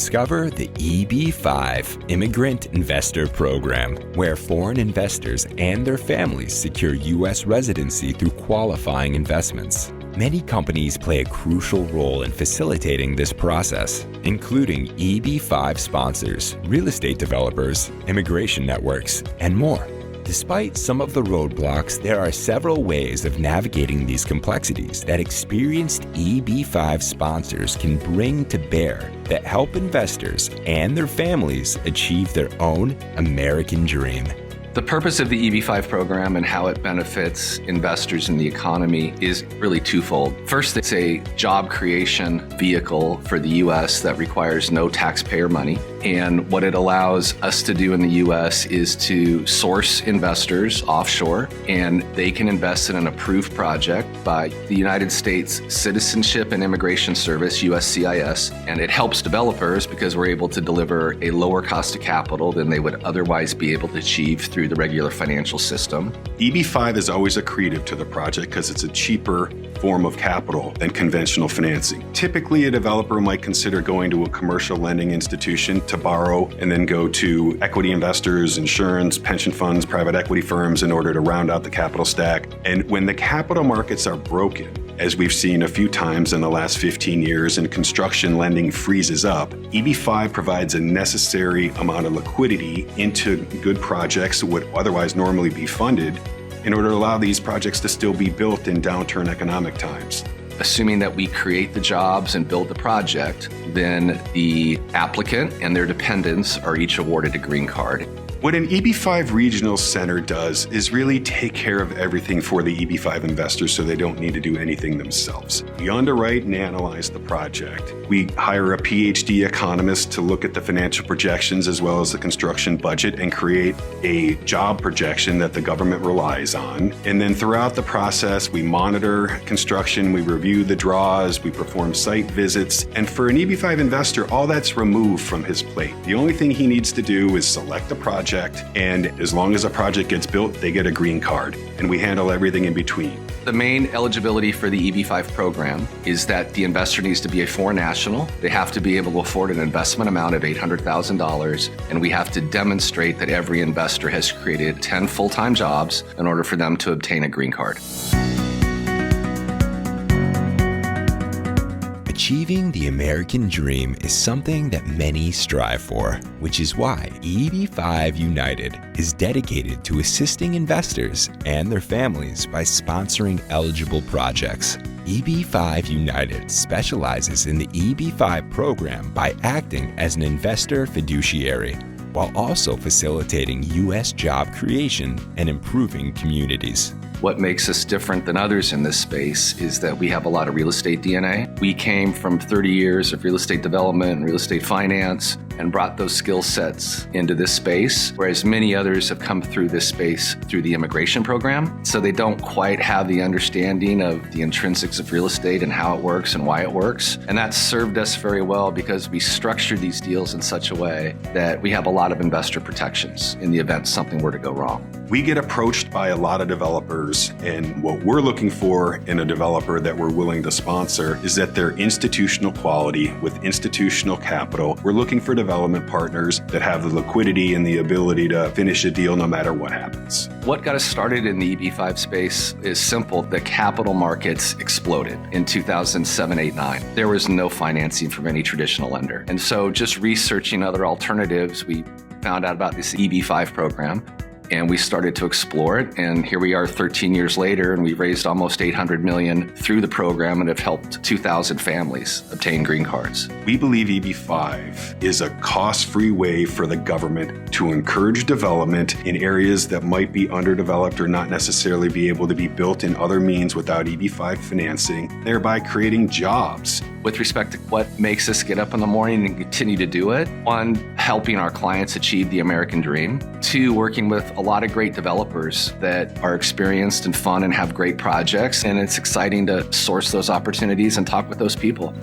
discover the EB5 Immigrant Investor Program, where foreign investors and their families secure U.S. residency through qualifying investments. Many companies play a crucial role in facilitating this process, including EB5 sponsors, real estate developers, immigration networks, and more. Despite some of the roadblocks, there are several ways of navigating these complexities that experienced EB5 sponsors can bring to bear that help investors and their families achieve their own American dream. The purpose of the EB5 program and how it benefits investors in the economy is really twofold. First, it's a job creation vehicle for the U.S. that requires no taxpayer money. And what it allows us to do in the U.S. is to source investors offshore, and they can invest in an approved project by the United States Citizenship and Immigration Service, USCIS. And it helps developers because we're able to deliver a lower cost of capital than they would otherwise be able to achieve through the regular financial system. EB5 is always accretive to the project because it's a cheaper form of capital than conventional financing. Typically, a developer might consider going to a commercial lending institution to borrow and then go to equity investors, insurance, pension funds, private equity firms in order to round out the capital stack. And when the capital markets are broken, as we've seen a few times in the last 15 years and construction lending freezes up, EB5 provides a necessary amount of liquidity into good projects that would otherwise normally be funded in order to allow these projects to still be built in downturn economic times. Assuming that we create the jobs and build the project, then the applicant and their dependents are each awarded a green card. What an EB5 regional center does is really take care of everything for the EB5 investors so they don't need to do anything themselves. We underwrite and analyze the project. We hire a PhD economist to look at the financial projections as well as the construction budget and create a job projection that the government relies on. And then throughout the process, we monitor construction, we review the draws, we perform site visits. And for an EB5 investor, all that's removed from his plate. The only thing he needs to do is select a project, and as long as a project gets built, they get a green card, and we handle everything in between. The main eligibility for the EB5 program is that the investor needs to be a foreign national. They have to be able to afford an investment amount of $800,000, and we have to demonstrate that every investor has created 10 full-time jobs in order for them to obtain a green card. Achieving the American dream is something that many strive for, which is why EB5 United is dedicated to assisting investors and their families by sponsoring eligible projects. EB5 United specializes in the EB5 program by acting as an investor fiduciary, while also facilitating U.S. job creation and improving communities. What makes us different than others in this space is that we have a lot of real estate DNA. We came from 30 years of real estate development and real estate finance and brought those skill sets into this space, whereas many others have come through this space through the immigration program. So they don't quite have the understanding of the intrinsics of real estate and how it works and why it works. And that's served us very well because we structured these deals in such a way that we have a lot of investor protections in the event something were to go wrong. We get approached by a lot of developers, and what we're looking for in a developer that we're willing to sponsor is that they're institutional quality with institutional capital. We're looking for development partners that have the liquidity and the ability to finish a deal no matter what happens. What got us started in the EB5 space is simple. The capital markets exploded in 2007, 8, 9. There was no financing from any traditional lender. And so just researching other alternatives, we found out about this EB5 program. And we started to explore it, and here we are 13 years later, and we've raised almost $800 million through the program and have helped 2,000 families obtain green cards. We believe EB5 is a cost-free way for the government to encourage development in areas that might be underdeveloped or not necessarily be able to be built in other means without EB5 financing, thereby creating jobs. With respect to what makes us get up in the morning and continue to do it, one, helping our clients achieve the American dream. Two, working with a lot of great developers that are experienced and fun and have great projects. And it's exciting to source those opportunities and talk with those people.